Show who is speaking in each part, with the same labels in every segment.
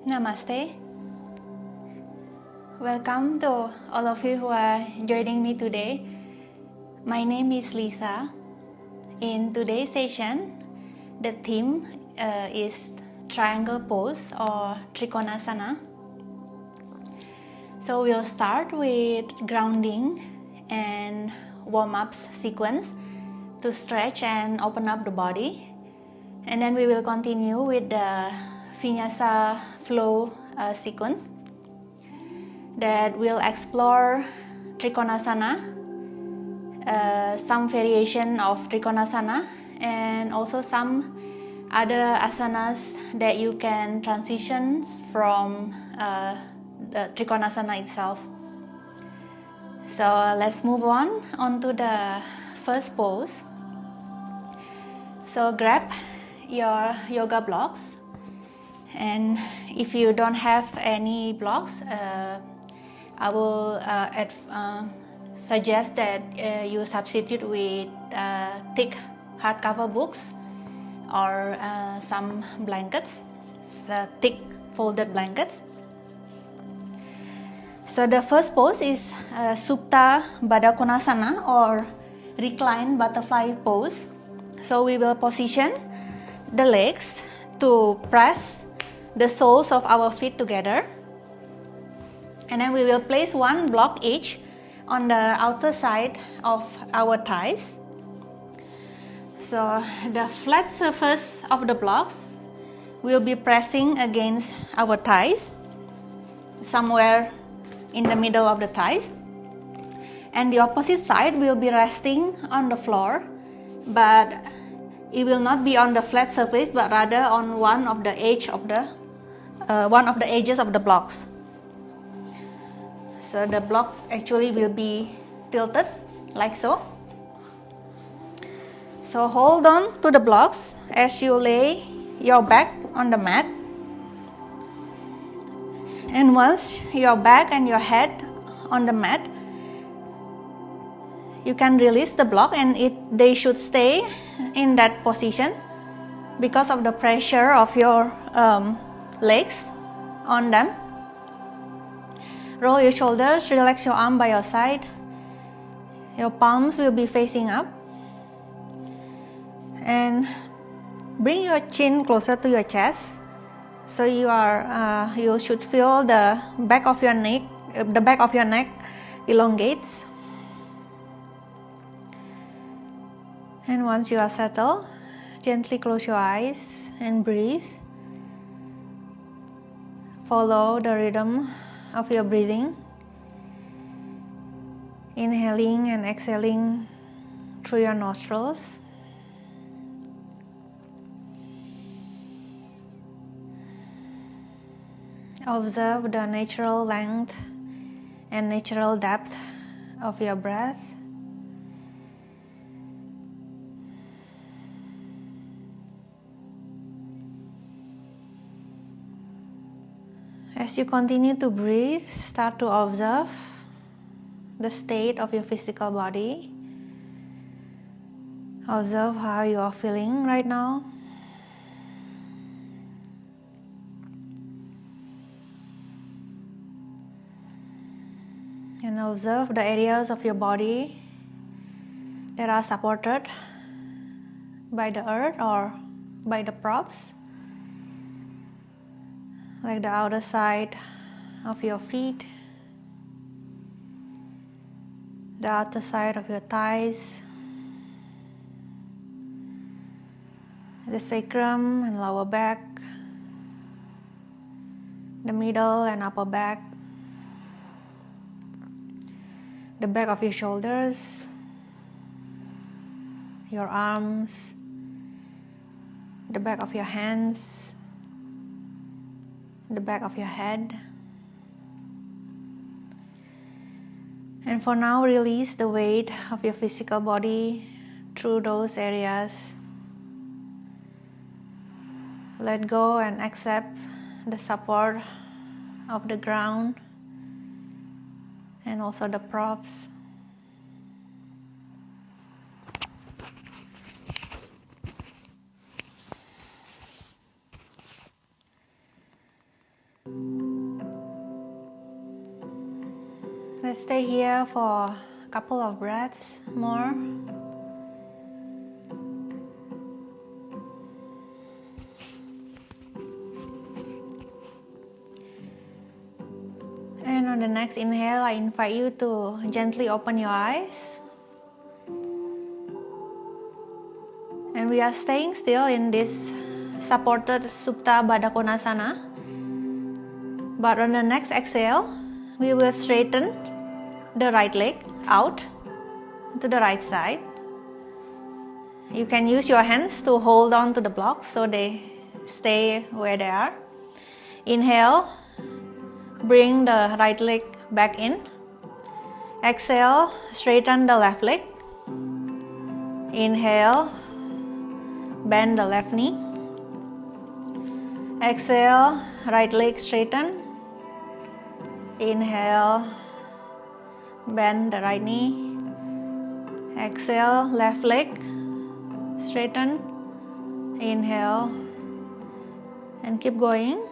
Speaker 1: Namaste. Welcome to all of you who are joining me today. My name is Lisa. In today's session, the theme is triangle pose or Trikonasana. So we'll start with grounding and warm-ups sequence to stretch and open up the body. And then we will continue with the Vinyasa flow sequence that will explore Trikonasana, some variation of Trikonasana, and also some other asanas that you can transition from the Trikonasana itself. So let's move on to the first pose. So grab your yoga blocks, and if you don't have any blocks, I will suggest that you substitute with thick hardcover books or some blankets, the thick folded blankets. So the first pose is Supta Baddha Konasana or reclined butterfly pose. So we will position the legs to press the soles of our feet together, and then we will place one block each on the outer side of our thighs. So the flat surface of the blocks will be pressing against our thighs, somewhere in the middle of the thighs, and the opposite side will be resting on the floor, but it will not be on the flat surface, but rather on one of the edges of the blocks. So the blocks actually will be tilted like so. So hold on to the blocks as you lay your back on the mat. And once your back and your head on the mat, you can release the block, and they should stay in that position because of the pressure of your legs on them. Roll your shoulders, relax your arm by your side. Your palms will be facing up. And bring your chin closer to your chest. So you should feel the back of your neck elongates. And once you are settled, gently close your eyes and breathe. Follow the rhythm of your breathing, inhaling and exhaling through your nostrils. Observe the natural length and natural depth of your breath. As you continue to breathe, start to observe the state of your physical body. Observe how you are feeling right now. And observe the areas of your body that are supported by the earth or by the props, like the outer side of your feet, the outer side of your thighs, the sacrum and lower back, the middle and upper back, the back of your shoulders, your arms, the back of your hands, the back of your head. And for now, release the weight of your physical body through those areas. Let go and accept the support of the ground and also the props. Let's stay here for a couple of breaths more. And on the next inhale, I invite you to gently open your eyes. And we are staying still in this supported Supta Baddha Konasana. But on the next exhale, we will straighten the right leg out to the right side. You can use your hands to hold on to the blocks so they stay where they are. Inhale, bring the right leg back in. Exhale, straighten the left leg. Inhale, bend the left knee. Exhale, right leg straighten. Inhale, bend the right knee. Exhale, left leg straighten. Inhale, and keep going.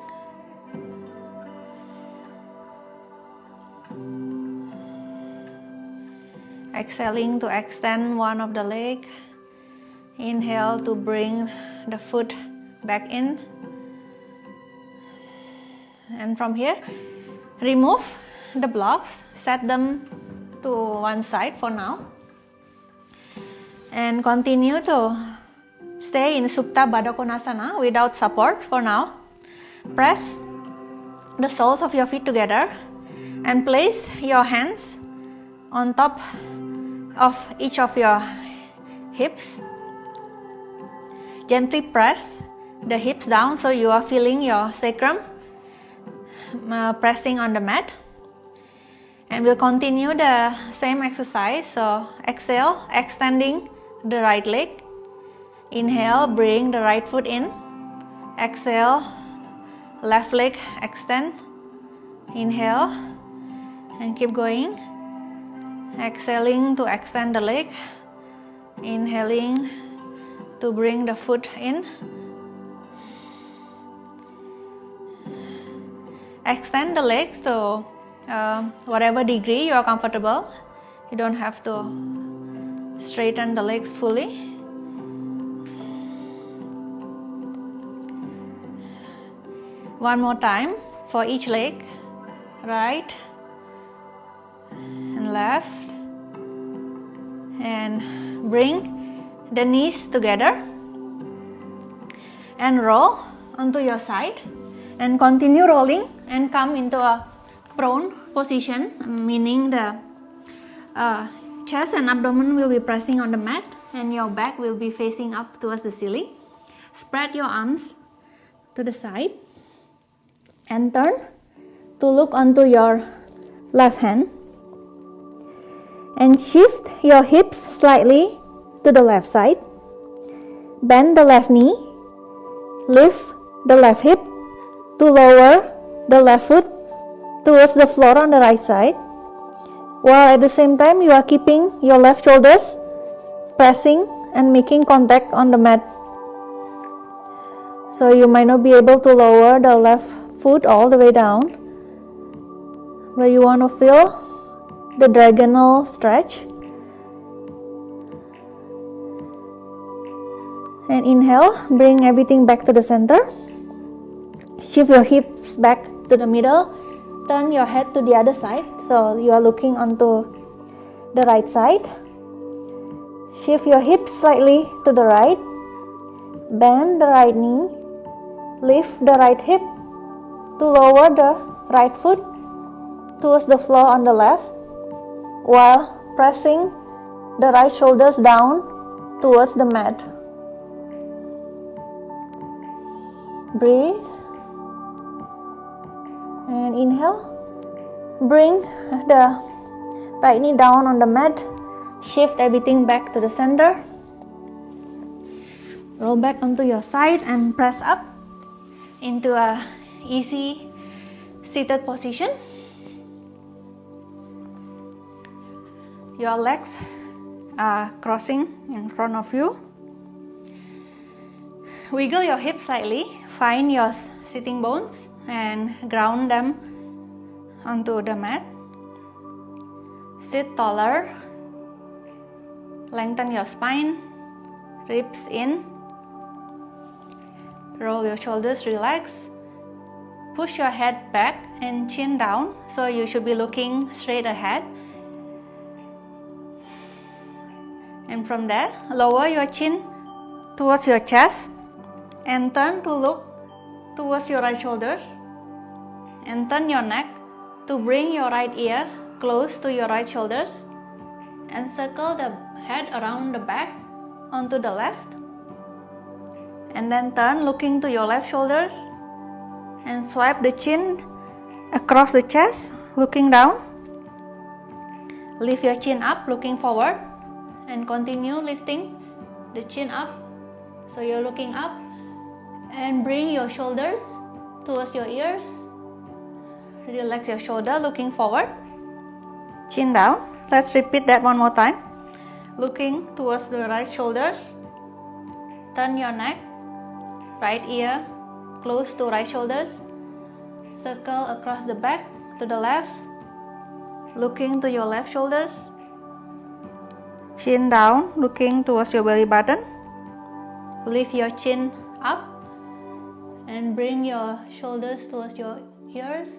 Speaker 1: Exhaling to extend one of the leg. Inhale to bring the foot back in. And from here, remove the blocks, set them to one side for now. And continue to stay in Supta Baddha Konasana without support for now. Press the soles of your feet together and place your hands on top of each of your hips. Gently press the hips down so you are feeling your sacrum pressing on the mat. And we'll continue the same exercise. So exhale, extending the right leg. Inhale, bring the right foot in. Exhale, left leg extend. Inhale, and keep going. Exhaling to extend the leg. Inhaling to bring the foot in. Extend the legs to whatever degree you are comfortable. You don't have to straighten the legs fully. One more time for each leg. Right and left. And bring the knees together. And roll onto your side. And continue rolling and come into a prone position, meaning the chest and abdomen will be pressing on the mat and your back will be facing up towards the ceiling. Spread your arms to the side and turn to look onto your left hand and shift your hips slightly to the left side. Bend the left knee, lift the left hip to lower the left foot towards the floor on the right side, while at the same time you are keeping your left shoulders pressing and making contact on the mat. So you might not be able to lower the left foot all the way down, but you want to feel the diagonal stretch. And inhale, bring everything back to the center. Shift your hips back to the middle. Turn your head to the other side. So you are looking onto the right side. Shift your hips slightly to the right. Bend the right knee. Lift the right hip to lower the right foot towards the floor on the left, while pressing the right shoulders down towards the mat. Breathe. And inhale. Bring the right knee down on the mat. Shift everything back to the center. Roll back onto your side and press up into a easy seated position. Your legs are crossing in front of you. Wiggle your hips slightly. Find your sitting bones and ground them onto the mat. Sit taller. Lengthen your spine. Ribs in. Roll your shoulders, relax. Push your head back and chin down, so you should be looking straight ahead. And from there, lower your chin towards your chest and turn to look towards your right shoulders. And turn your neck to bring your right ear close to your right shoulders. And circle the head around the back onto the left. And then turn looking to your left shoulders. And swipe the chin across the chest, looking down. Lift your chin up, looking forward. And continue lifting the chin up. So you're looking up. And bring your shoulders towards your ears. Relax your shoulder, looking forward. Chin down. Let's repeat that one more time. Looking towards the right shoulders. Turn your neck. Right ear close to right shoulders. Circle across the back to the left. Looking to your left shoulders. Chin down, looking towards your belly button. Lift your chin up and bring your shoulders towards your ears.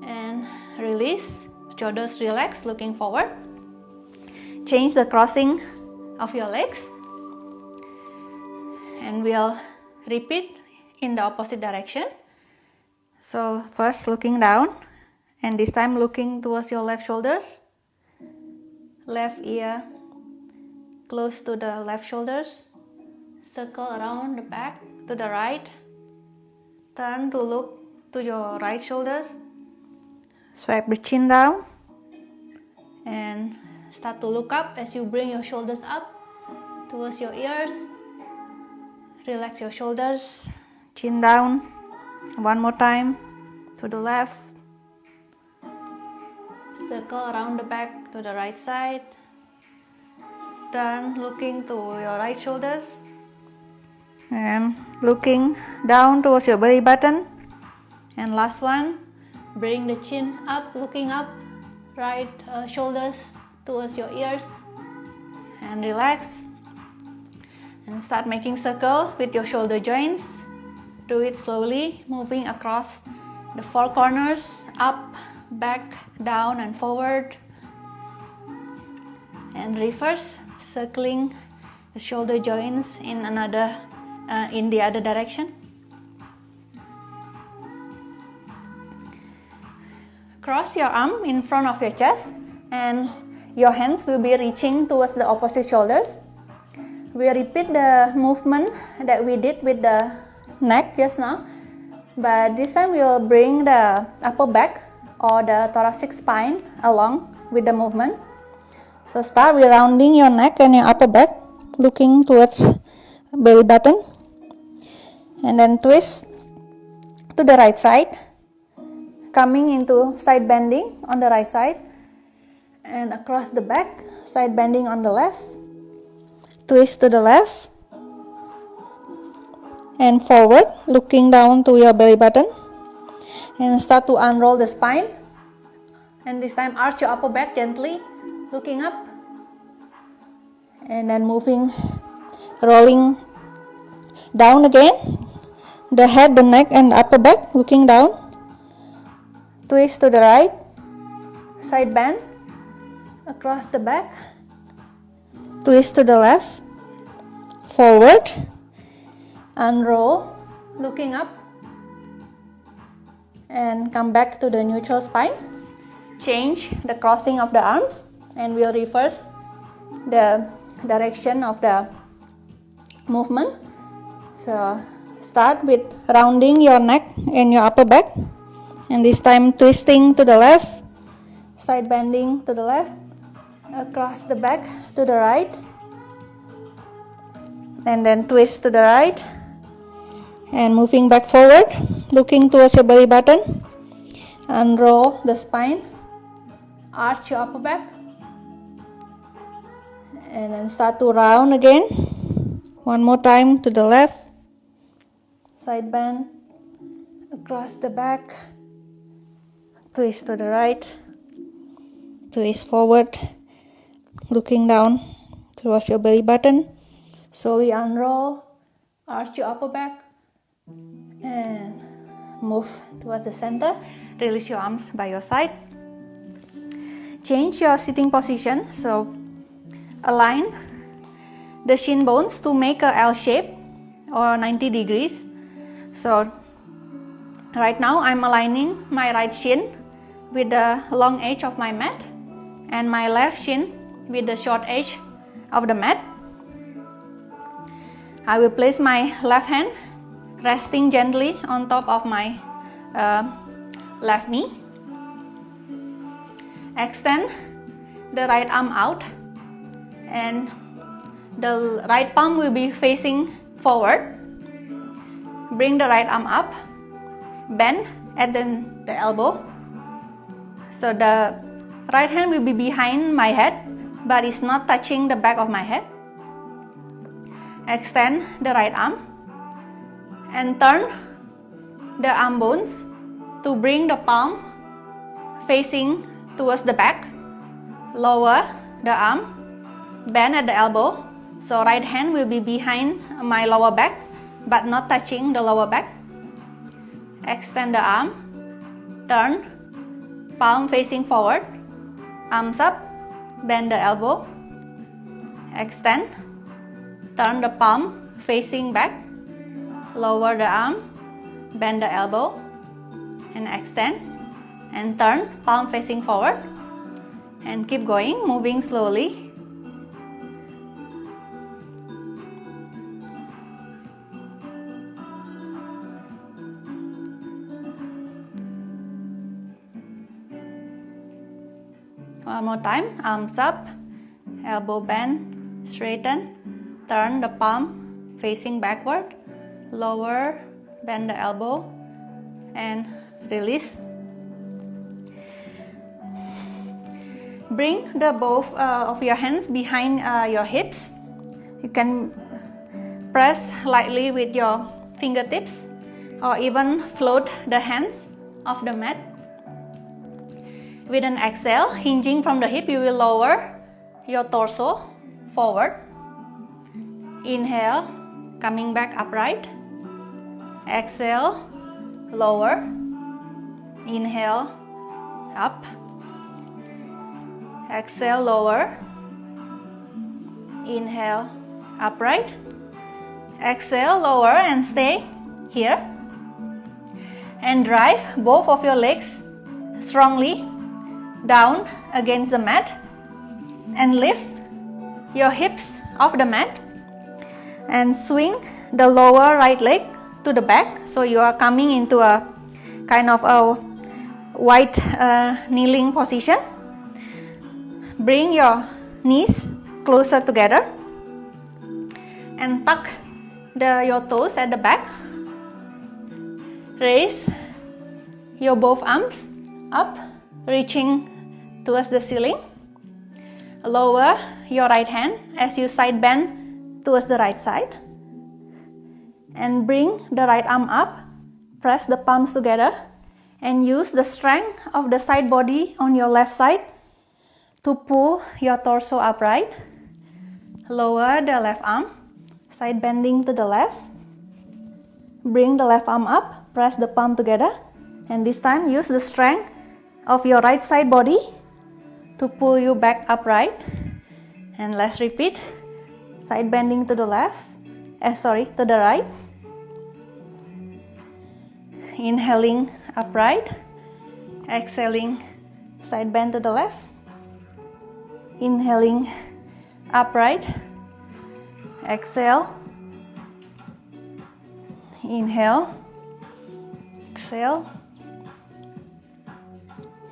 Speaker 1: And release. Shoulders relax, looking forward. Change the crossing of your legs. And we'll repeat in the opposite direction. So first looking down, and this time looking towards your left shoulders. Left ear close to the left shoulders. Circle around the back to the right. Turn to look to your right shoulders. Swipe the chin down. And start to look up as you bring your shoulders up towards your ears. Relax your shoulders, chin down. One more time, to the left. Circle around the back to the right side. Turn, looking to your right shoulders. And looking down towards your belly button. And last one, bring the chin up, looking up. Right shoulders towards your ears. And relax. And start making circle with your shoulder joints. Do it slowly, moving across the four corners, up, back, down, and forward. And reverse, circling the shoulder joints in the other direction. Cross your arm in front of your chest, and your hands will be reaching towards the opposite shoulders. We'll repeat the movement that we did with the neck just now, but this time we'll bring the upper back or the thoracic spine along with the movement. So start with rounding your neck and your upper back, looking towards belly button, and then twist to the right side, coming into side bending on the right side, and across the back, side bending on the left. Twist to the left and forward, looking down to your belly button, and start to unroll the spine. And this time arch your upper back gently, looking up, and then rolling down again, the head, the neck, and the upper back, looking down. Twist to the right, side bend across the back. Twist to the left, forward, unroll, looking up, and come back to the neutral spine. Change the crossing of the arms, and we'll reverse the direction of the movement. So start with rounding your neck and your upper back, and this time twisting to the left, side bending to the left, across the back to the right, and then twist to the right, and moving back forward, looking towards your belly button. Unroll the spine, arch your upper back, and then start to round again. One more time to the left, side bend, across the back, twist to the right, Twist forward, looking down towards your belly button. Slowly unroll, arch your upper back, and move towards the center. Release your arms by your side. Change your sitting position, so align the shin bones to make a L shape or 90 degrees. So right now I'm aligning my right shin with the long edge of my mat and my left shin with the short edge of the mat. I will place my left hand resting gently on top of my left knee. Extend the right arm out and the right palm will be facing forward. Bring the right arm up, bend at the elbow. So the right hand will be behind my head, but it's not touching the back of my head. Extend the right arm and turn the arm bones to bring the palm facing towards the back. Lower the arm, bend at the elbow. So right hand will be behind my lower back, but not touching the lower back. Extend the arm, turn, palm facing forward, arms up, bend the elbow. Extend, turn the palm facing back, lower the arm, bend the elbow, and extend, and turn, palm facing forward, and keep going, moving slowly. One more time, arms up, elbow bend, straighten, turn the palm facing backward, lower, bend the elbow, and release. Bring the both of your hands behind your hips. You can press lightly with your fingertips or even float the hands off the mat. With an exhale, hinging from the hip, you will lower your torso forward. Inhale, coming back upright. Exhale, lower. Inhale, up. Exhale, lower. Inhale, upright. Exhale, lower and stay here. And drive both of your legs strongly down against the mat and lift your hips off the mat and swing the lower right leg to the back, so you are coming into a kind of a wide kneeling position. Bring your knees closer together and tuck your toes at the back. Raise your both arms up, reaching towards the ceiling. Lower your right hand as you side bend towards the right side. And bring the right arm up, press the palms together, and use the strength of the side body on your left side to pull your torso upright. Lower the left arm, side bending to the left. Bring the left arm up, press the palm together, and this time use the strength of your right side body to pull you back upright. And let's repeat. Side bending to the left, to the right. Inhaling upright. Exhaling, side bend to the left. Inhaling upright. Exhale. Inhale. Exhale.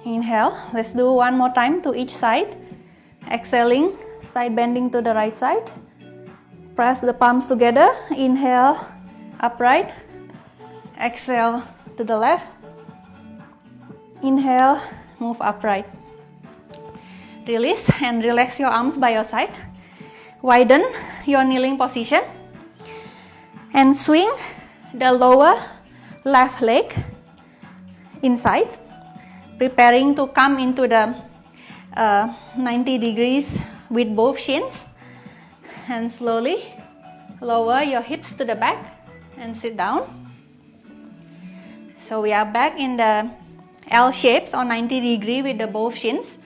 Speaker 1: Inhale. Let's do one more time to each side. Exhaling, side bending to the right side. Press the palms together. Inhale, upright. Exhale to the left. Inhale, move upright. Release and relax your arms by your side. Widen your kneeling position. And swing the lower left leg inside, preparing to come into the 90 degrees with both shins, and slowly lower your hips to the back and sit down. So we are back in the L shapes or 90 degree with the both shins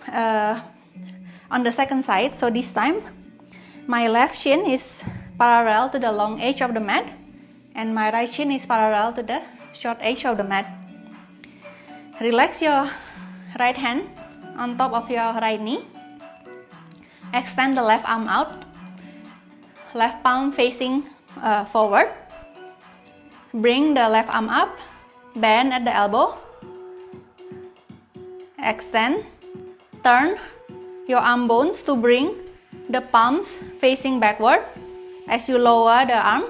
Speaker 1: on the second side. So this time my left shin is parallel to the long edge of the mat and my right shin is parallel to the short edge of the mat. Relax your right hand on top of your right knee. Extend the left arm out, left palm facing forward. Bring the left arm up, bend at the elbow. Extend, turn your arm bones to bring the palms facing backward. As you lower the arm,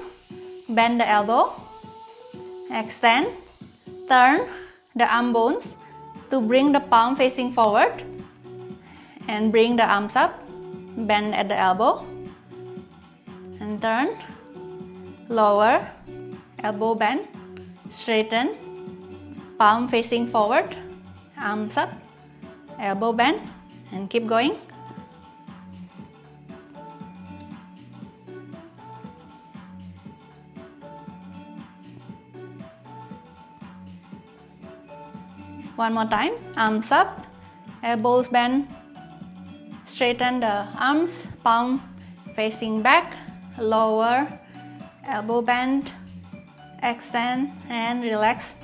Speaker 1: bend the elbow. Extend, turn the arm bones to bring the palm facing forward and bring the arms up, bend at the elbow and turn, lower, elbow bend, straighten, palm facing forward, arms up, elbow bend, and keep going. One more time, arms up, elbows bend, straighten the arms, palm facing back, lower, elbow bend, extend and relax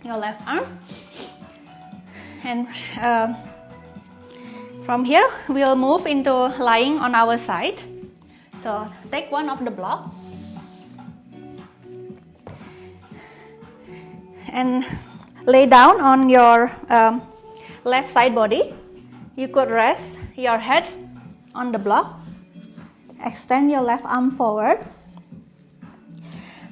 Speaker 1: your left arm. And from here, we'll move into lying on our side. So take one of the block and lay down on your left side body. You could rest your head on the block. Extend your left arm forward.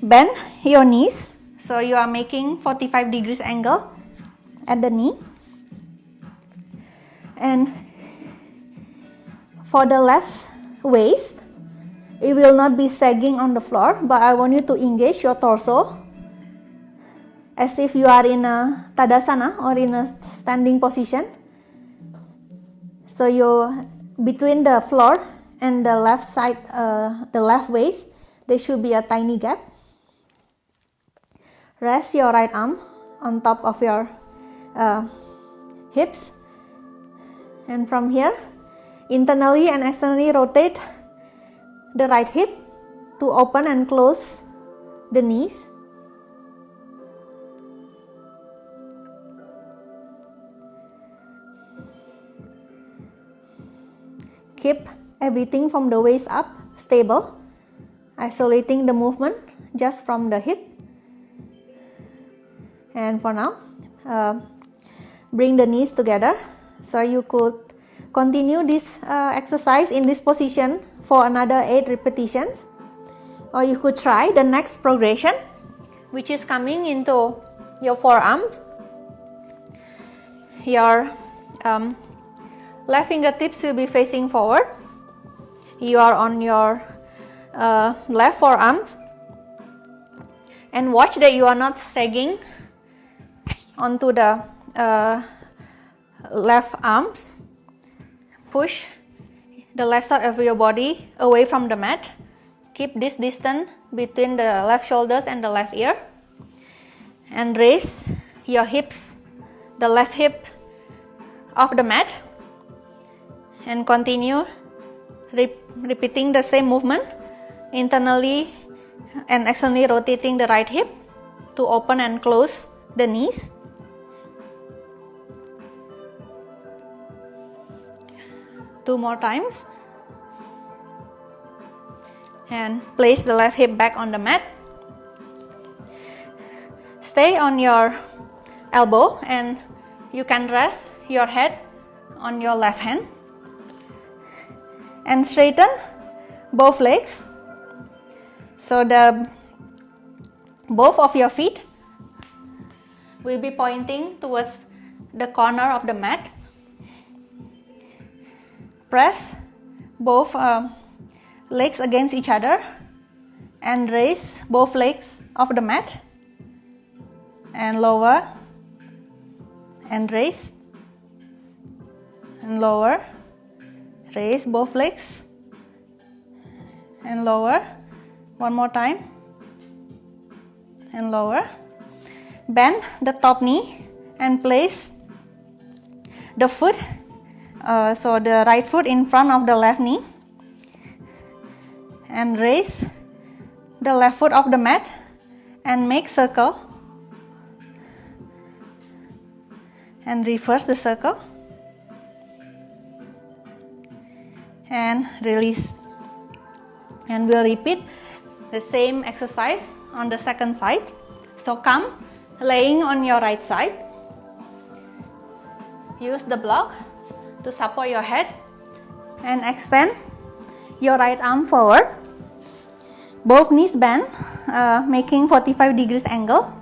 Speaker 1: Bend your knees. So you are making 45 degrees angle at the knee. And for the left waist, it will not be sagging on the floor, but I want you to engage your torso as if you are in a Tadasana or in a standing position. So you, between the floor and the left side, the left waist, there should be a tiny gap. Rest your right arm on top of your hips. And from here, internally and externally rotate the right hip to open and close the knees. Keep everything from the waist up stable, isolating the movement just from the hip. And for now, bring the knees together. So you could continue this exercise in this position for another 8 repetitions. Or you could try the next progression, which is coming into your forearms. Your left fingertips will be facing forward. You are on your left forearms. And watch that you are not sagging onto the left arms. Push the left side of your body away from the mat. Keep this distance between the left shoulders and the left ear. And raise your hips, the left hip off the mat. And continue repeating the same movement, internally and externally rotating the right hip to open and close the knees. Two more times. And place the left hip back on the mat. Stay on your elbow and you can rest your head on your left hand. And straighten both legs. So both of your feet will be pointing towards the corner of the mat. Press both legs against each other and raise both legs off the mat and lower and raise and lower. Raise both legs and lower. One more time and lower. Bend the top knee and place the foot, so the right foot in front of the left knee, and raise the left foot off the mat and make circle and reverse the circle and release. And we'll repeat the same exercise on the second side. So come laying on your right side. Use the block to support your head and extend your right arm forward. Both knees bend, making 45 degrees angle.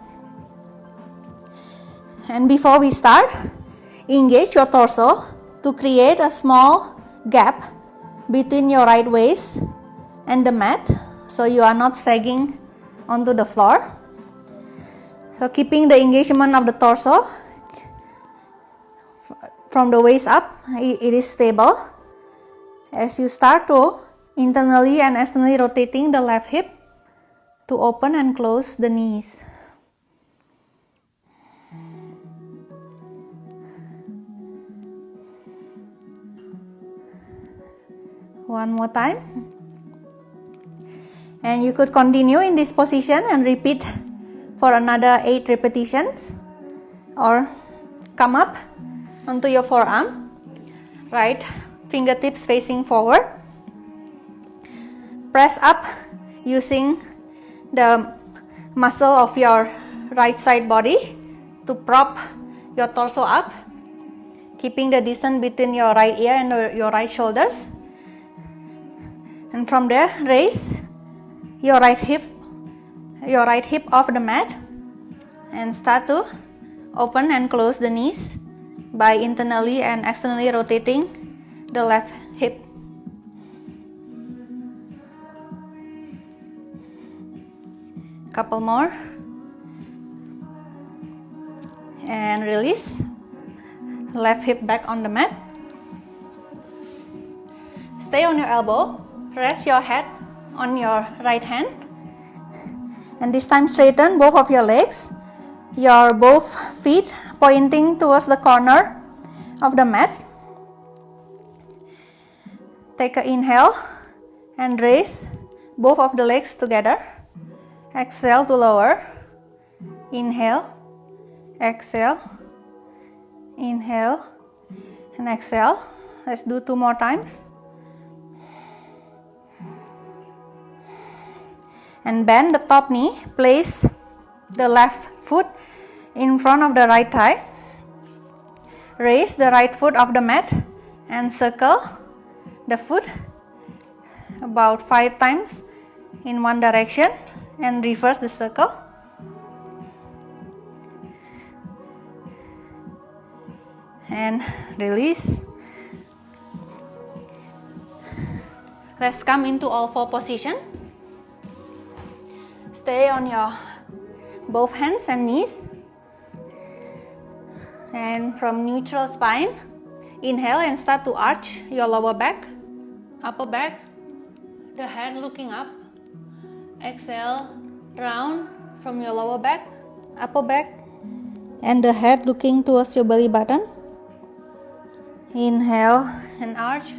Speaker 1: And before we start, engage your torso to create a small gap between your right waist and the mat, so you are not sagging onto the floor. So keeping the engagement of the torso from the waist up, it is stable. As you start to internally and externally rotating the left hip to open and close the knees. One more time. And you could continue in this position and repeat for another 8 repetitions, or come up onto your forearm, right fingertips facing forward. Press up using the muscle of your right side body to prop your torso up, keeping the distance between your right ear and your right shoulders. And from there, raise your right hip off the mat and start to open and close the knees by internally and externally rotating the left hip. Couple more. And release. Left hip back on the mat. Stay on your elbow. Rest your head on your right hand. And this time straighten both of your legs. Your both feet pointing towards the corner of the mat. Take an inhale and raise both of the legs together. Exhale to lower. Inhale, exhale, inhale, and exhale. Let's do 2 more times. And bend the top knee. Place the left foot in front of the right thigh. Raise the right foot off the mat and circle the foot about 5 times in one direction and reverse the circle. And release. Let's come into all 4 position. Stay on your both hands and knees. And from neutral spine, inhale and start to arch your lower back, upper back, the head looking up. Exhale, round from your lower back, upper back, and the head looking towards your belly button. Inhale and arch.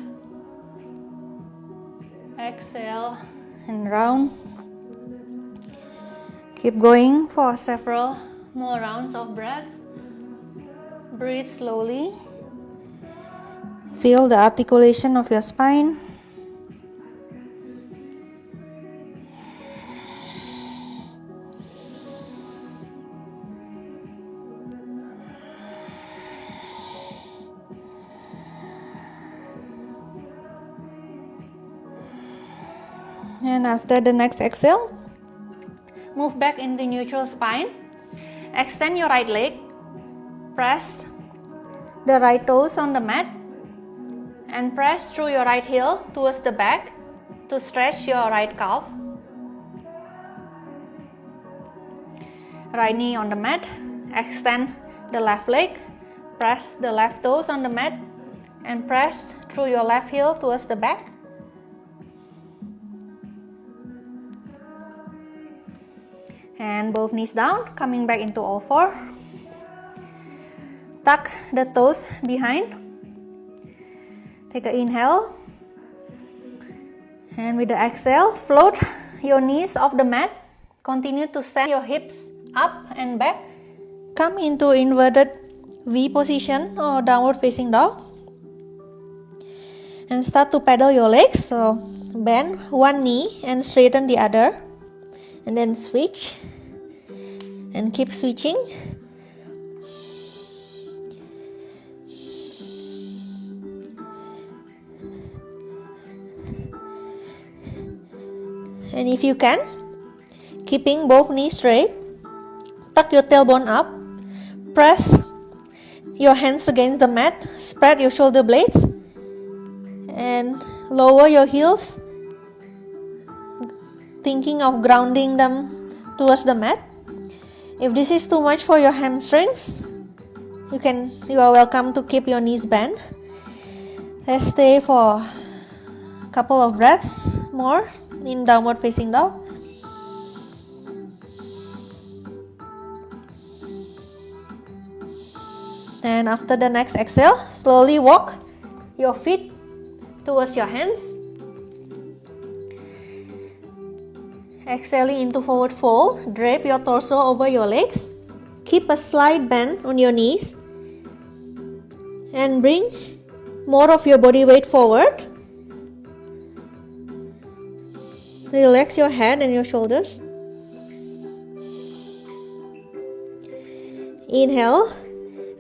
Speaker 1: Exhale and round. Keep going for several more rounds of breath. Breathe slowly. Feel the articulation of your spine. And after the next exhale, move back in the neutral spine. Extend your right leg. Press the right toes on the mat and press through your right heel towards the back to stretch your right calf. Right knee on the mat. Extend the left leg. Press the left toes on the mat and press through your left heel towards the back. And both knees down, coming back into all four. Tuck the toes behind. Take an inhale. And with the exhale, float your knees off the mat. Continue to send your hips up and back. Come into inverted V position or downward facing dog. And start to pedal your legs. So bend one knee and straighten the other. And then switch. And keep switching. And if you can, keeping both knees straight, tuck your tailbone up, press your hands against the mat, spread your shoulder blades, and lower your heels, thinking of grounding them towards the mat. If this is too much for your hamstrings, you are welcome to keep your knees bent. Let's stay for a couple of breaths more in downward facing dog. And after the next exhale, slowly walk your feet towards your hands. Exhaling into forward fold, drape your torso over your legs. Keep a slight bend on your knees. And bring more of your body weight forward. Relax your head and your shoulders. Inhale.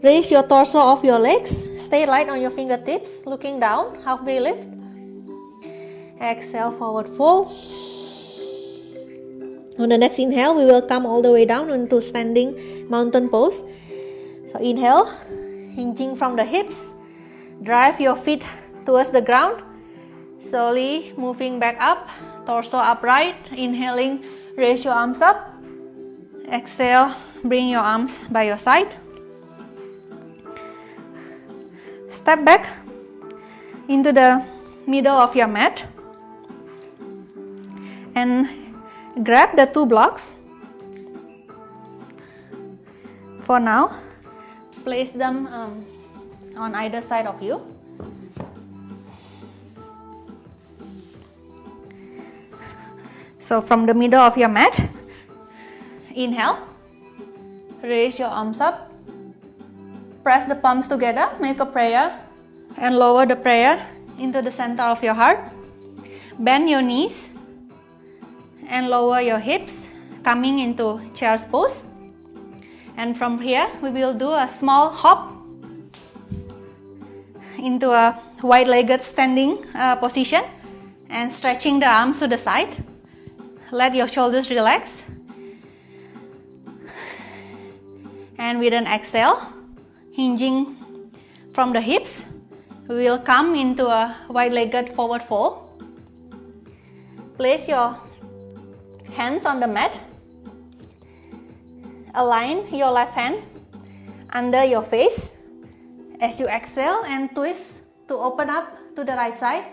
Speaker 1: Raise your torso off your legs. Stay light on your fingertips, looking down, halfway lift. Exhale, forward fold. On the next inhale, we will come all the way down into standing mountain pose. So inhale, hinging from the hips. Drive your feet towards the ground. Slowly moving back up, torso upright. Inhaling, raise your arms up. Exhale, bring your arms by your side. Step back into the middle of your mat and grab the two blocks. For now, place them on either side of you. So from the middle of your mat, inhale, raise your arms up, press the palms together, make a prayer, and lower the prayer into the center of your heart. Bend your knees and lower your hips, coming into child's pose. And from here, we will do a small hop into a wide-legged standing position and stretching the arms to the side. Let your shoulders relax. And with an exhale, hinging from the hips, we will come into a wide-legged forward fold. Place your hands on the mat. Align your left hand under your face as you exhale and twist to open up to the right side,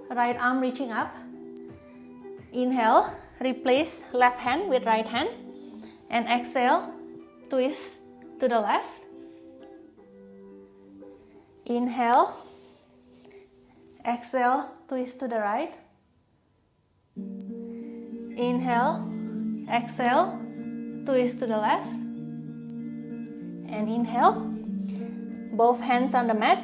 Speaker 1: right arm reaching up. Inhale, replace left hand with right hand, and exhale, twist to the left. Inhale, exhale, twist to the right. Inhale, exhale, twist to the left. And inhale, both hands on the mat.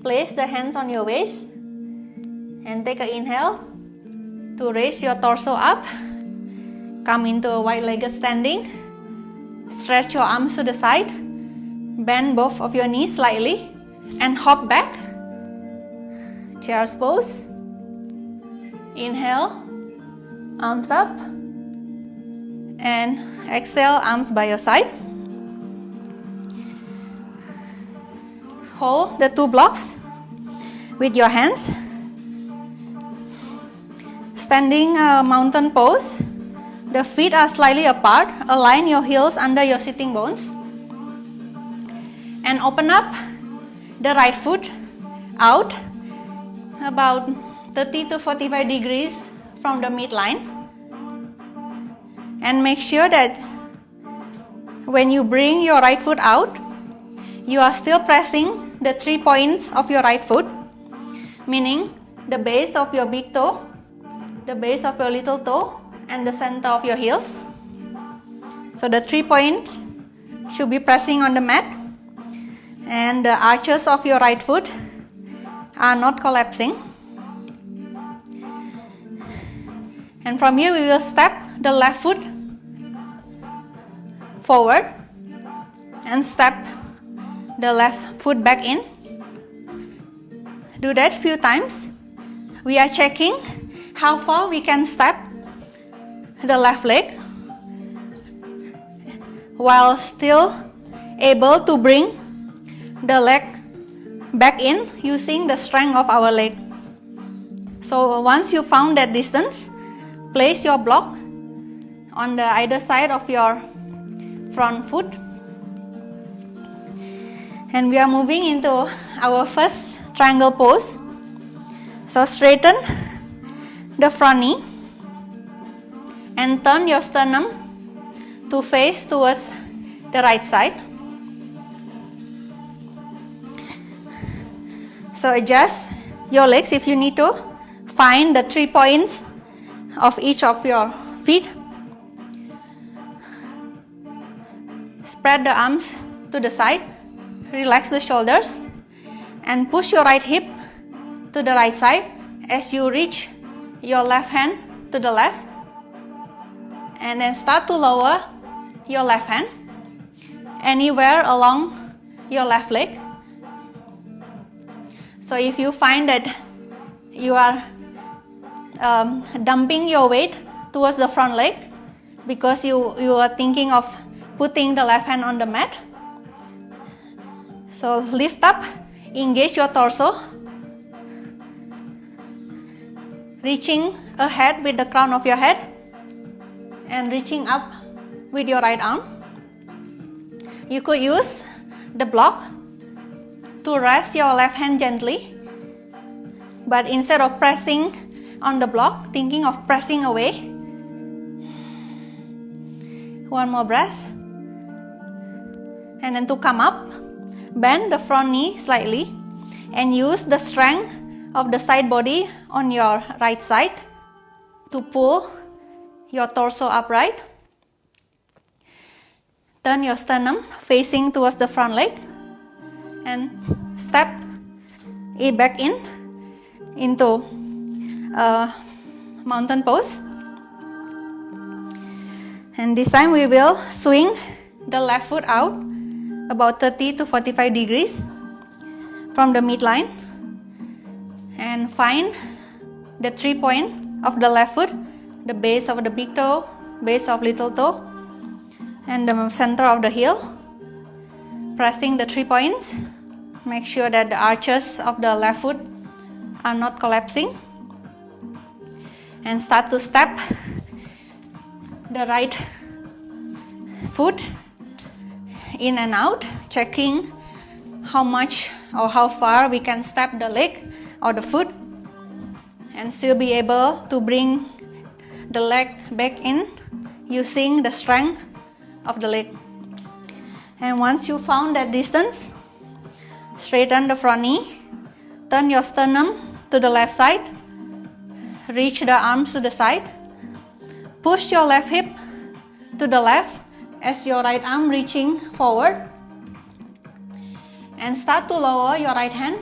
Speaker 1: Place the hands on your waist and take an inhale to raise your torso up. Come into a wide-legged standing. Stretch your arms to the side. Bend both of your knees slightly and hop back. Child's pose. Inhale, arms up, and exhale, arms by your side. Hold the two blocks with your hands. Standing mountain pose. The feet are slightly apart. Align your heels under your sitting bones. And open up the right foot out about 30 to 45 degrees from the midline. And make sure that when you bring your right foot out, you are still pressing the 3 points of your right foot, meaning the base of your big toe, the base of your little toe, and the center of your heels. So the 3 points should be pressing on the mat, and the arches of your right foot are not collapsing. And from here we will step the left foot forward and step the left foot back in. Do that few times. We are checking how far we can step the left leg while still able to bring the leg back in using the strength of our leg. So once you found that distance, place your block on the either side of your front foot. And we are moving into our first triangle pose. So straighten the front knee and turn your sternum to face towards the right side. So adjust your legs if you need to. Find the 3 points of each of your feet. Spread the arms to the side. Relax the shoulders and push your right hip to the right side as you reach your left hand to the left, and then start to lower your left hand anywhere along your left leg. So if you find that you are dumping your weight towards the front leg because you are thinking of putting the left hand on the mat, so lift up, engage your torso, reaching ahead with the crown of your head and reaching up with your right arm. You could use the block to rest your left hand gently, but instead of pressing on the block, thinking of pressing away. One more breath. And then to come up, bend the front knee slightly and use the strength of the side body on your right side to pull your torso upright. Turn your sternum facing towards the front leg and step it back into a mountain pose. And this time we will swing the left foot out about 30 to 45 degrees from the midline and find the 3 point of the left foot, the base of the big toe, base of little toe, and the center of the heel. Pressing the 3 points, make sure that the arches of the left foot are not collapsing, and start to step the right foot in and out, checking how much or how far we can step the leg or the foot and still be able to bring the leg back in using the strength of the leg. And once you found that distance, straighten the front knee, turn your sternum to the left side, reach the arms to the side, push your left hip to the left as your right arm reaching forward, and start to lower your right hand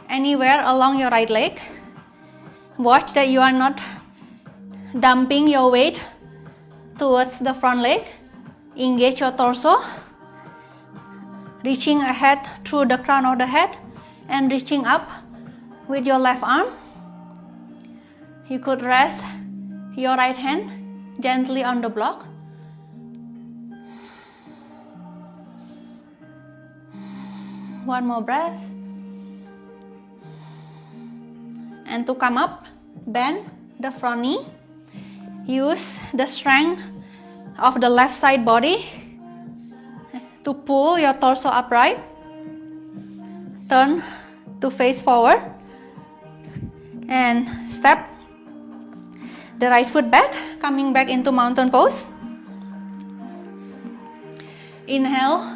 Speaker 1: anywhere along your right leg. Watch that you are not dumping your weight towards the front leg. Engage your torso, reaching ahead through the crown of the head and reaching up with your left arm. You could rest your right hand gently on the block. One more breath. And to come up, bend the front knee. Use the strength of the left side body to pull your torso upright. Turn to face forward and step the right foot back, coming back into mountain pose. Inhale,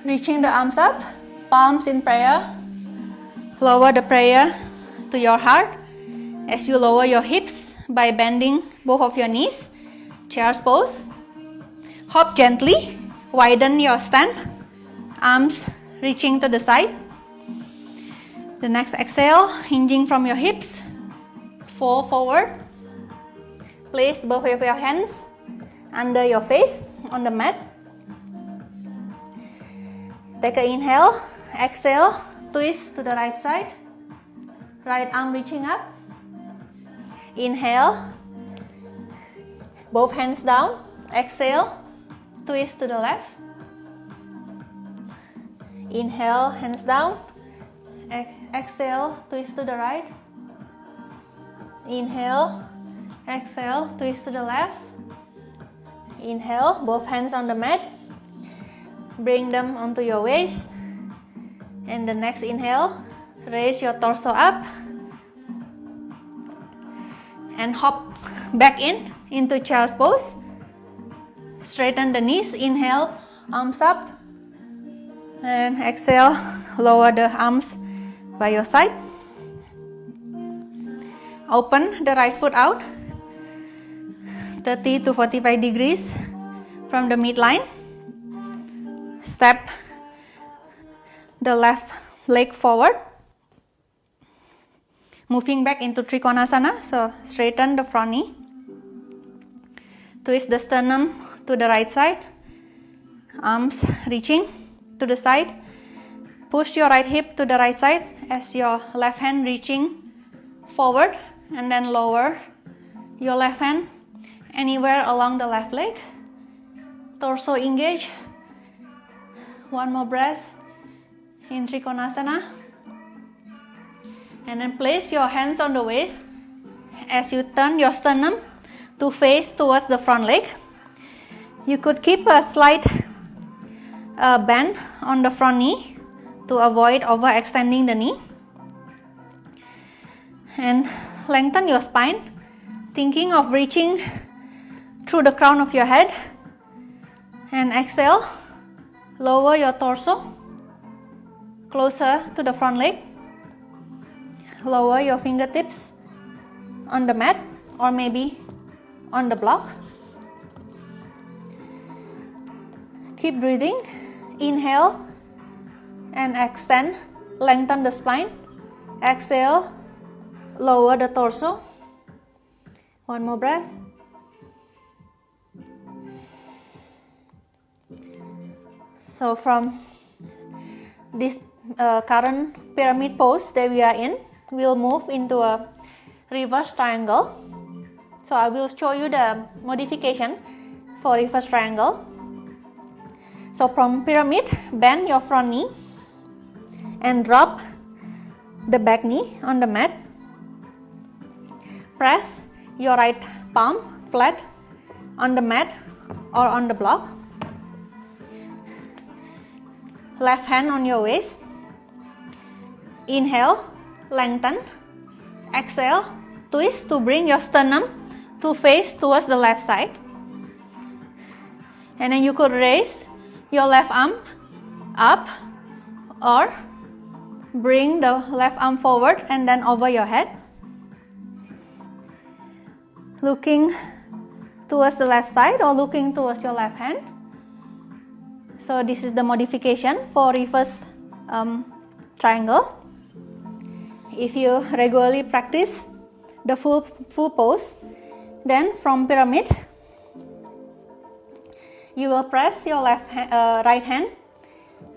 Speaker 1: reaching the arms up, palms in prayer. Lower the prayer to your heart as you lower your hips by bending both of your knees. Child's pose. Hop gently, widen your stand, arms reaching to the side. The next exhale, hinging from your hips, fall forward. Place both of your hands under your face on the mat. Take an inhale, exhale, twist to the right side. Right arm reaching up. Inhale, both hands down. Exhale, twist to the left. Inhale, hands down. Exhale, twist to the right. Inhale, exhale, twist to the left. Inhale, both hands on the mat. Bring them onto your waist. And the next inhale, raise your torso up. And hop back into child's pose. Straighten the knees. Inhale, arms up. And exhale, lower the arms by your side. Open the right foot out 30 to 45 degrees from the midline. Step the left leg forward. Moving back into Trikonasana, so straighten the front knee. Twist the sternum to the right side. Arms reaching to the side. Push your right hip to the right side as your left hand reaching forward, and then lower your left hand anywhere along the left leg. Torso engage. One more breath in Trikonasana. And then place your hands on the waist as you turn your sternum to face towards the front leg. You could keep a slight bend on the front knee to avoid overextending the knee. And lengthen your spine, thinking of reaching through the crown of your head. And exhale, lower your torso closer to the front leg. Lower your fingertips on the mat or maybe on the block. Keep breathing. Inhale and extend, lengthen the spine. Exhale, lower the torso. One more breath. So from this current pyramid pose that we are in, we'll move into a reverse triangle. So I will show you the modification for reverse triangle. So from pyramid, bend your front knee and drop the back knee on the mat. Press your right palm flat on the mat or on the block. Left hand on your waist. Inhale, lengthen. Exhale, twist to bring your sternum to face towards the left side. And then you could raise your left arm up or bring the left arm forward and then over your head. Looking towards the left side or looking towards your left hand. So this is the modification for reverse triangle. If you regularly practice the full pose, then from pyramid, you will press your right hand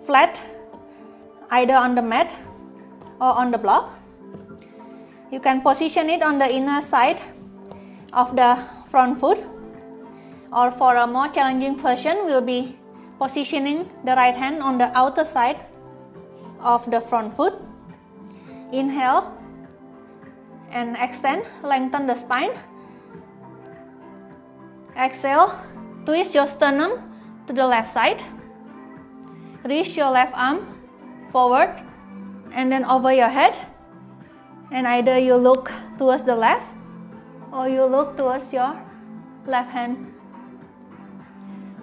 Speaker 1: flat either on the mat or on the block. You can position it on the inner side of the front foot, or for a more challenging version, we'll be positioning the right hand on the outer side of the front foot. Inhale and extend, lengthen the spine. Exhale, twist your sternum to the left side. reach your left arm forward and then over your head, and either you look towards the left or you look towards your left hand.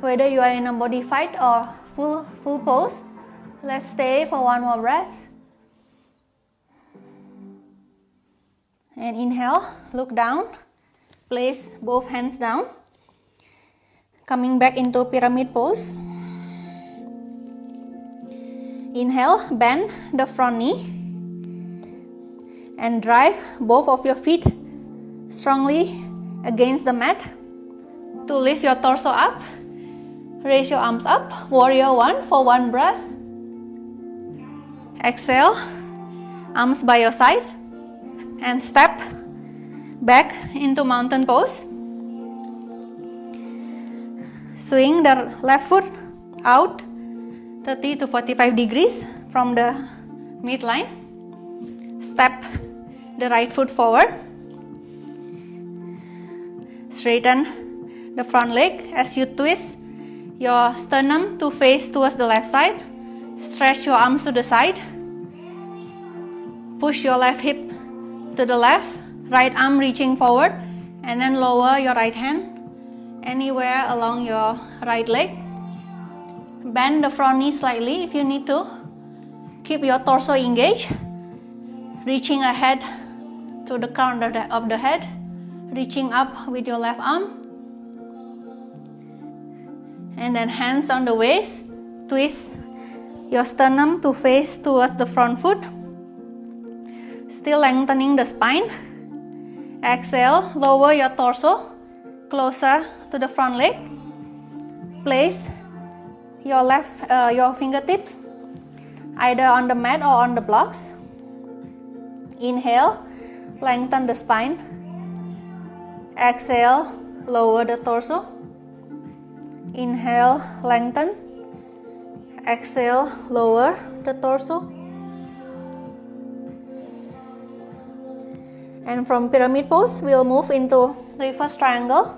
Speaker 1: Whether you are in a modified or full pose, let's stay for one more breath. And inhale, look down, place both hands down, coming back into pyramid pose. Inhale, bend the front knee and drive both of your feet strongly against the mat to lift your torso up. Raise your arms up, warrior one for one breath. Exhale, arms by your side and step back into mountain pose. Swing the left foot out 30 to 45 degrees from the midline. Step the right foot forward. Straighten the front leg as you twist your sternum to face towards the left side. Stretch your arms to the side. Push your left hip to the left, right arm reaching forward, and then lower your right hand anywhere along your right leg. Bend the front knee slightly if you need to. Keep your torso engaged, reaching ahead to the crown of the head, reaching up with your left arm. And then hands on the waist, twist your sternum to face towards the front foot. Still lengthening the spine. Exhale, lower your torso closer to the front leg. Place your fingertips either on the mat or on the blocks. Inhale, lengthen the spine. Exhale, lower the torso. Inhale, lengthen. Exhale, lower the torso. And from pyramid pose, we'll move into reverse triangle.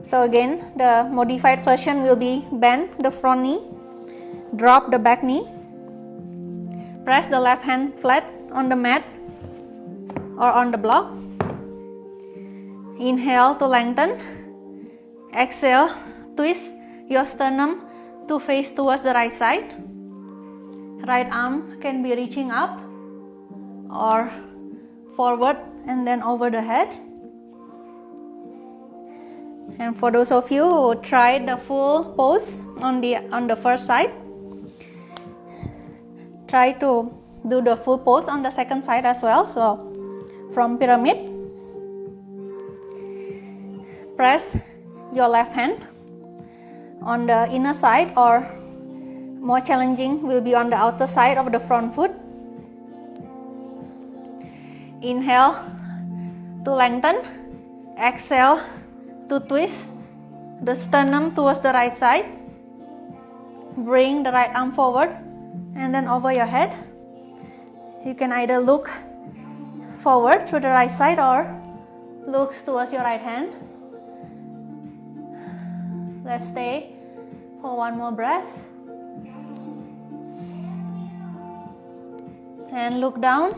Speaker 1: So again, the modified version will be bend the front knee, drop the back knee, press the left hand flat on the mat or on the block. Inhale to lengthen. Exhale, twist your sternum to face towards the right side. Right arm can be reaching up or forward and then over the head. And for those of you who tried the full pose on the first side, try to do the full pose on the second side as well. So from pyramid, press your left hand on the inner side, or more challenging will be on the outer side of the front foot. Inhale to lengthen. Exhale to twist the sternum towards the right side. Bring the right arm forward and then over your head. You can either look forward to the right side or look towards your right hand. Let's stay for one more breath. And look down.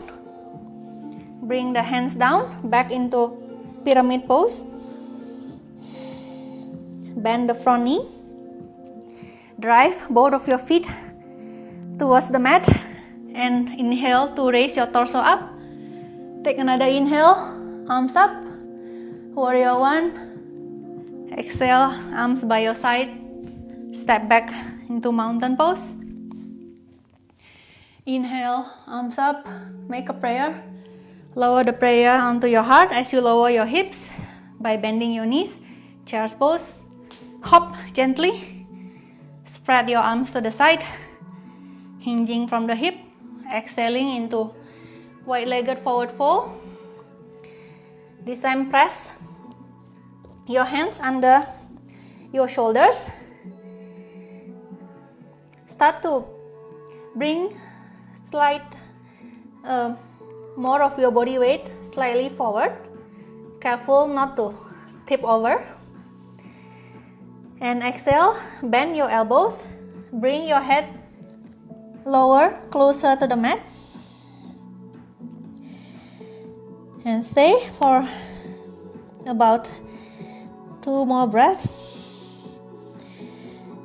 Speaker 1: Bring the hands down, back into pyramid pose. Bend the front knee. Drive both of your feet towards the mat and inhale to raise your torso up. Take another inhale, arms up, warrior one. Exhale, arms by your side. Step back into mountain pose. Inhale, arms up, make a prayer. Lower the prayer onto your heart as you lower your hips by bending your knees. Child's pose. Hop gently. Spread your arms to the side, hinging from the hip. Exhaling into wide-legged forward fold. This time press your hands under your shoulders. Start to bring more of your body weight slightly forward. Careful not to tip over. And exhale, bend your elbows Bring your head lower, closer to the mat. And stay for about 2 more breaths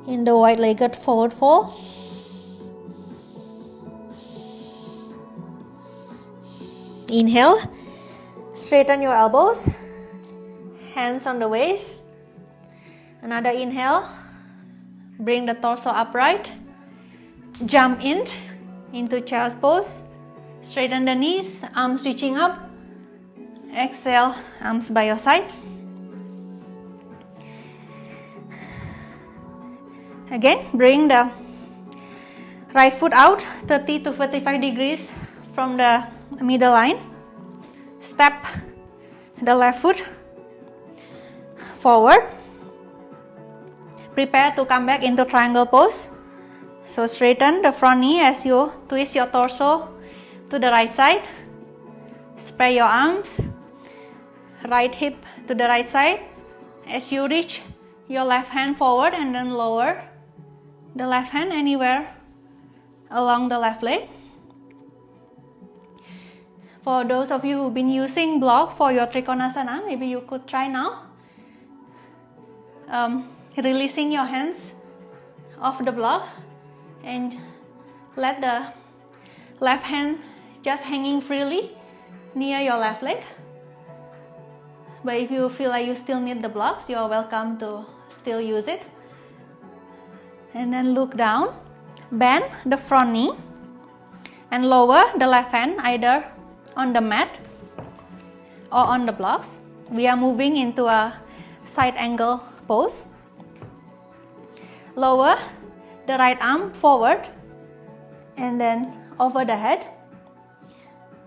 Speaker 1: in the wide-legged forward fold. Inhale, straighten your elbows, hands on the waist. Another inhale, bring the torso upright, jump into child's pose, straighten the knees, arms reaching up. Exhale, arms by your side. Again, bring the right foot out 30 to 45 degrees from the middle line. Step the left foot forward. Prepare to come back into triangle pose. So straighten the front knee as you twist your torso to the right side. Spread your arms, right hip to the right side. As you reach your left hand forward and then lower the left hand anywhere along the left leg. For those of you who've been using block for your Trikonasana, maybe you could try now. Releasing your hands off the block and let the left hand just hanging freely near your left leg. But if you feel like you still need the blocks, you're welcome to still use it. And then look down, bend the front knee and lower the left hand either on the mat or on the blocks. We are moving into a side angle pose. Lower the right arm forward and then over the head.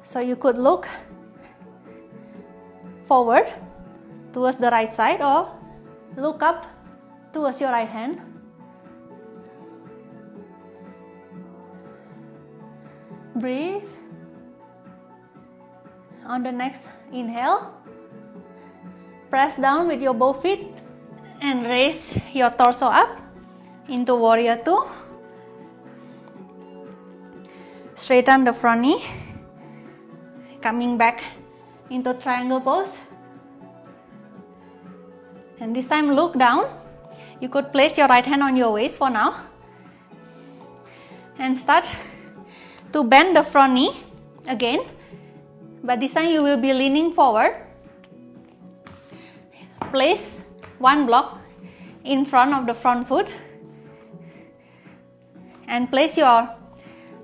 Speaker 1: So you could look forward towards the right side or look up towards your right hand. Breathe. On the next inhale, press down with your both feet and raise your torso up into warrior 2. Straighten the front knee, coming back into triangle pose. And this time look down. You could place your right hand on your waist for now and start to bend the front knee again, but this time you will be leaning forward. Place one block in front of the front foot and place your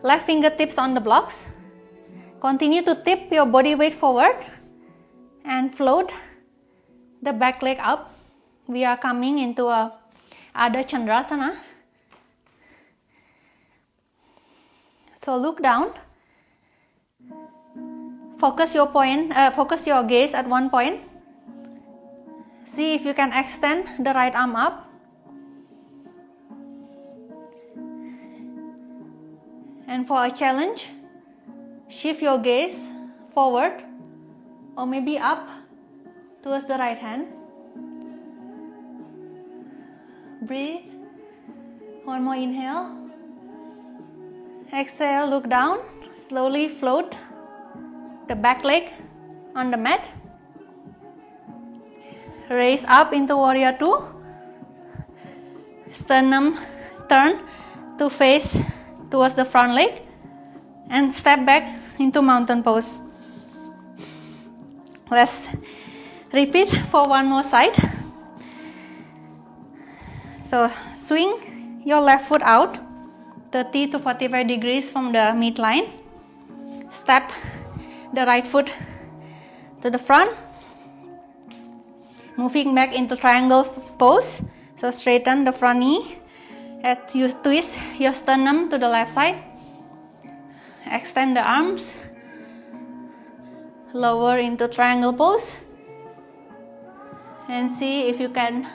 Speaker 1: left fingertips on the blocks. Continue to tip your body weight forward and float the back leg up. We are coming into a Ardha Chandrasana. So look down. Focus your gaze at one point. See if you can extend the right arm up. And for a challenge, shift your gaze forward or maybe up towards the right hand. Breathe. One more inhale. Exhale, look down. Slowly float the back leg on the mat. Raise up into warrior 2. Sternum turn to face towards the front leg and step back into mountain pose. Let's repeat for one more side. So swing your left foot out 30 to 45 degrees from the midline. Step the right foot to the front. Moving back into triangle pose. So straighten the front knee as you twist your sternum to the left side. Extend the arms. Lower into triangle pose. And see if you can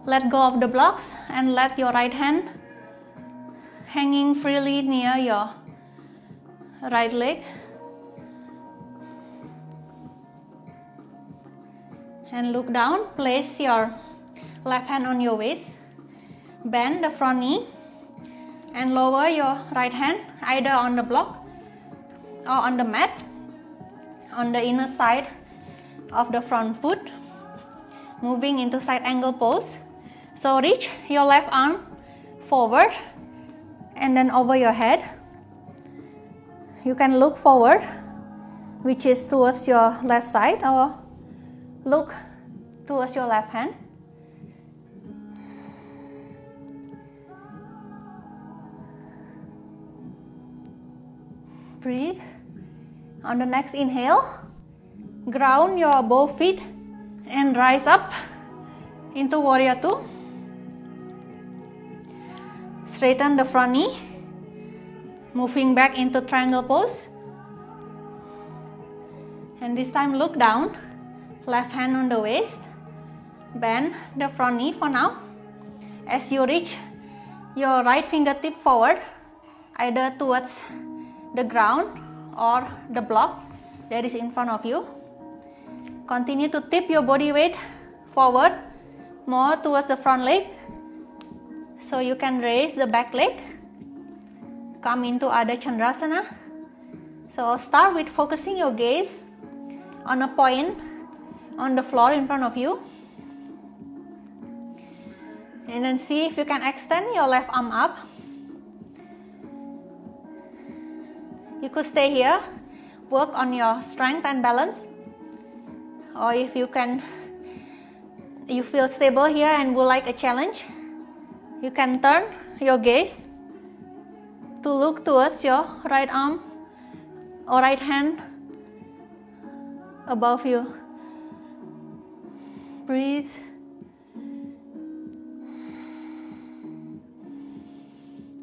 Speaker 1: let go of the blocks and let your right hand hanging freely near your right leg. And look down. Place your left hand on your waist. Bend the front knee And lower your right hand either on the block or on the mat on the inner side of the front foot, moving into side angle pose. So reach your left arm forward and then over your head. You can look forward, which is towards your left side, or look towards your left hand. Breathe. On the next inhale, ground your both feet and rise up into Warrior 2. Straighten the front knee, moving back into triangle pose. And this time look down, left hand on the waist. Bend the front knee for now. As you reach your right fingertip forward, either towards the ground or the block that is in front of you. Continue to tip your body weight forward, more towards the front leg, so you can raise the back leg. Come into Ardha Chandrasana. So start with focusing your gaze on a point on the floor in front of you. And then see if you can extend your left arm up. You could stay here, work on your strength and balance. Or if you feel stable here and would like a challenge, you can turn your gaze to look towards your right arm or right hand above you. Breathe.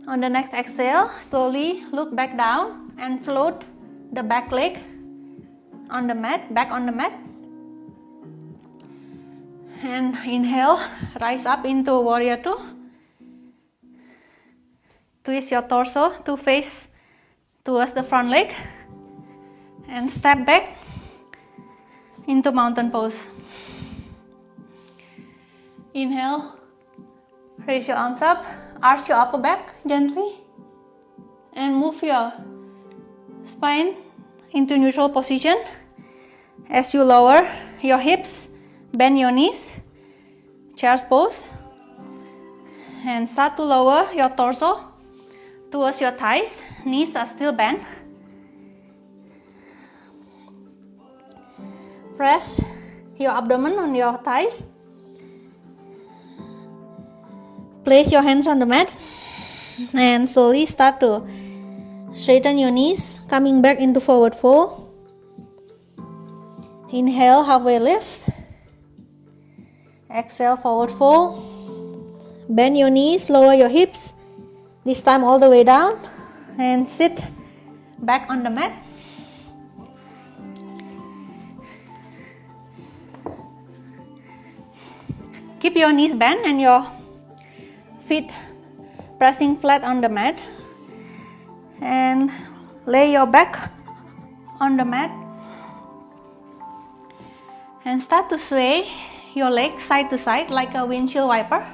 Speaker 1: On the next exhale, slowly look back down and float the back leg on the mat, back on the mat. And inhale, rise up into Warrior 2. Twist your torso to face towards the front leg. And step back into mountain pose. Inhale, raise your arms up, arch your upper back gently, and move your spine into neutral position. As you lower your hips, bend your knees, child's pose, and start to lower your torso towards your thighs. Knees are still bent. Press your abdomen on your thighs. Place your hands on the mat and slowly start to straighten your knees, coming back into forward fold. Inhale, halfway lift. Exhale, forward fold. Bend your knees, lower your hips, this time all the way down, and sit back on the mat. Keep your knees bent and your feet pressing flat on the mat, and lay your back on the mat and start to sway your legs side to side like a windshield wiper.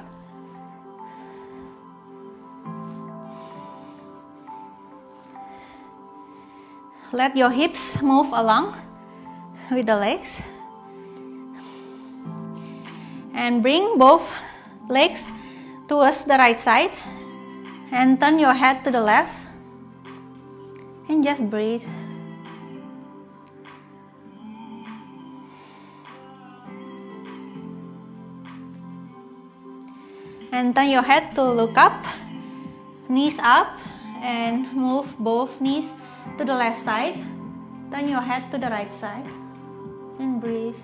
Speaker 1: Let your hips move along with the legs and bring both legs towards the right side and turn your head to the left and just breathe. And turn your head to look up, knees up, and move both knees to the left side. Turn your head to the right side and breathe.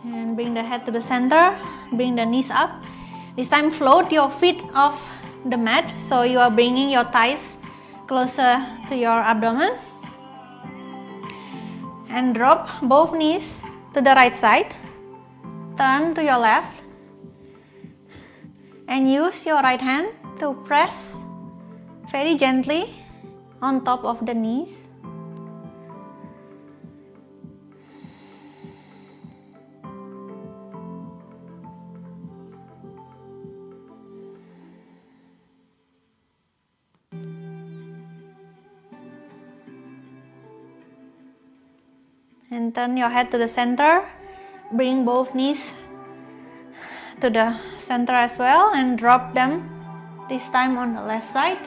Speaker 1: And bring the head to the center, bring the knees up. This time float your feet off the mat, so you are bringing your thighs closer to your abdomen. And drop both knees to the right side. Turn to your left. And use your right hand to press very gently on top of the knees. And turn your head to the center. Bring both knees to the center as well and drop them, this time on the left side.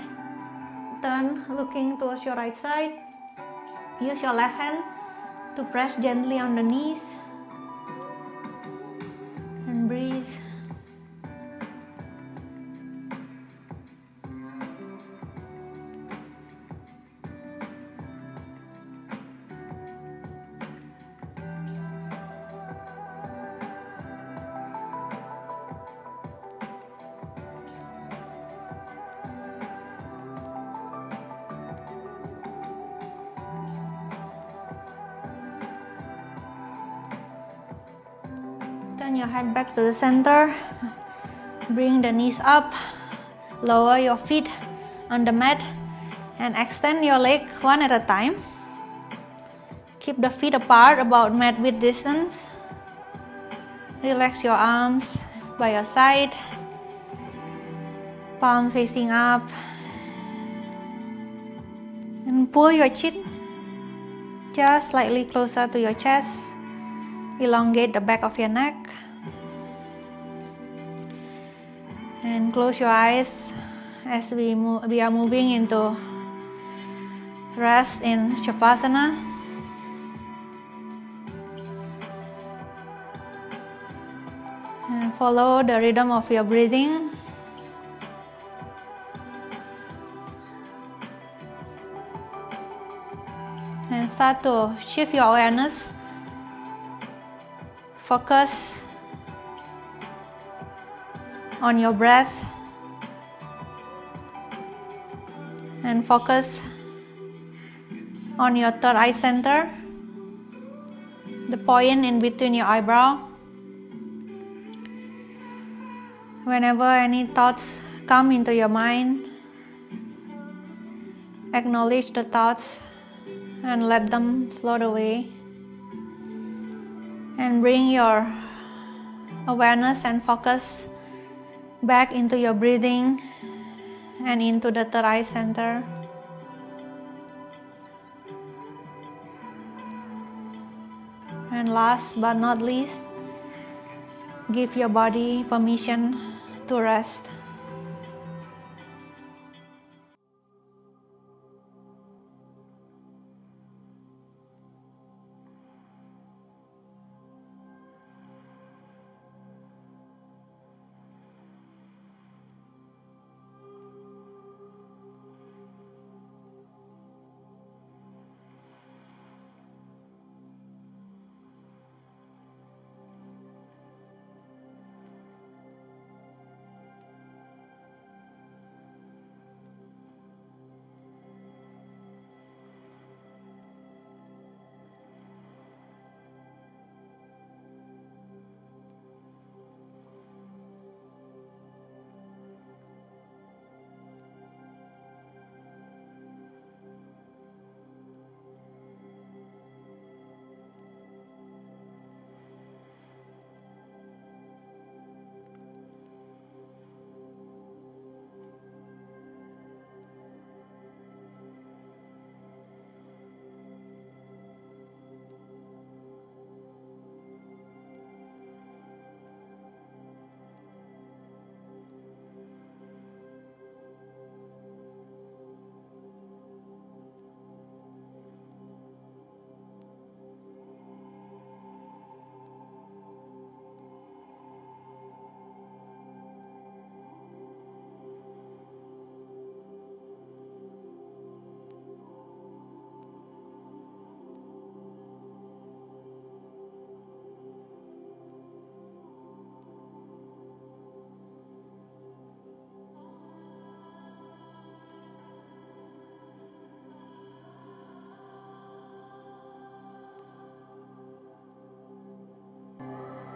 Speaker 1: Turn looking towards your right side. Use your left hand to press gently on the knees and breathe. Turn your head back to the center. Bring the knees up. Lower your feet on the mat and extend your leg one at a time. Keep the feet apart about mat width distance. Relax your arms by your side. Palm facing up. And pull your chin just slightly closer to your chest. Elongate the back of your neck. And close your eyes as we are moving into rest in Shavasana. And follow the rhythm of your breathing. And start to shift your awareness. Focus on your breath and focus on your third eye center, the point in between your eyebrow. Whenever any thoughts come into your mind, acknowledge the thoughts and let them float away, and bring your awareness and focus back into your breathing and into the third eye center. And last but not least, give your body permission to rest.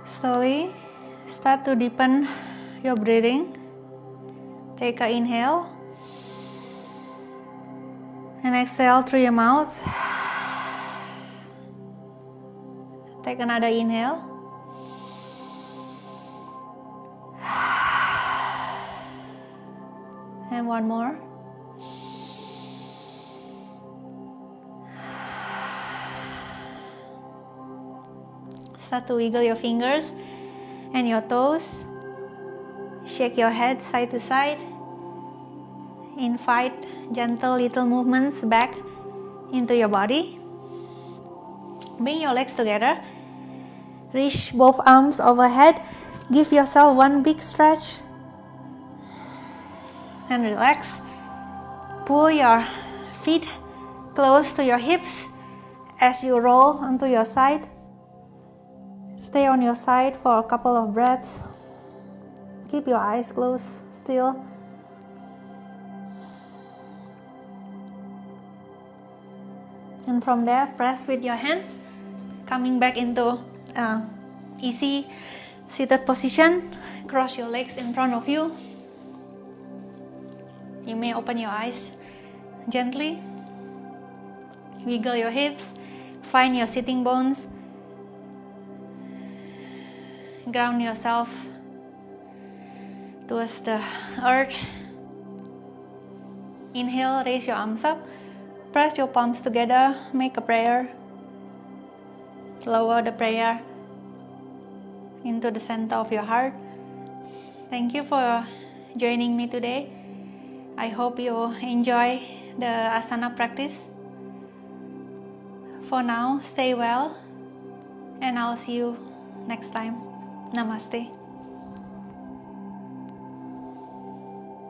Speaker 1: Slowly start to deepen your breathing. Take an inhale And exhale through your mouth. Take another inhale. And one more. Start to wiggle your fingers and your toes. Shake your head side to side. Invite gentle little movements back into your body. Bring your legs together. Reach both arms overhead. Give yourself one big stretch. And relax. Pull your feet close to your hips as you roll onto your side. Stay on your side for a couple of breaths. Keep your eyes closed still. And from there, press with your hands, coming back into easy seated position. Cross your legs in front of you. You may open your eyes gently. Wiggle your hips. Find your sitting bones. Ground yourself towards the earth. Inhale, raise your arms up. Press your palms together. Make a prayer. Lower the prayer into the center of your heart. Thank you for joining me today. I hope you enjoy the asana practice. For now, stay well, and I'll see you next time. Namaste.